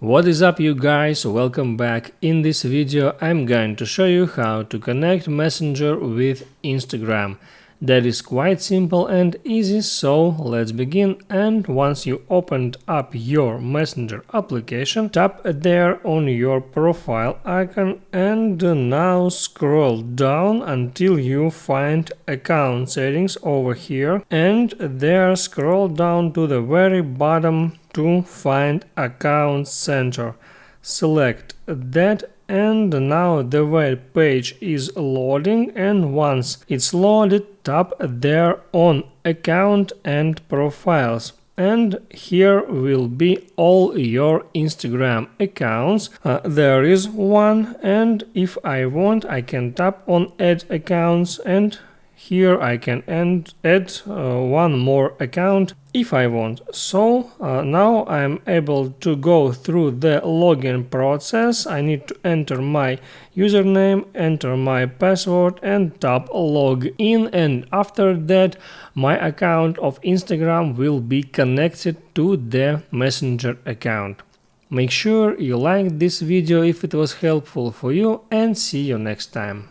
What is up, you guys? Welcome back. In this video I'm going to show you how to connect Messenger with Instagram. That is quite simple and easy, so let's begin. And once you opened up your Messenger application, tap there on your profile icon and now scroll down until you find account settings over here, and there scroll down to the very bottom to find account center. Select that, and now the web page is loading, and once it's loaded, tap there on account and profiles, and here will be all your Instagram accounts. There is one, and if I want I can tap on add accounts, and here I can add one more account if I want. So now I'm able to go through the login process. I need to enter my username, enter my password and tap log in, and after that my account of Instagram will be connected to the Messenger account. Make sure you like this video if it was helpful for you, and see you next time.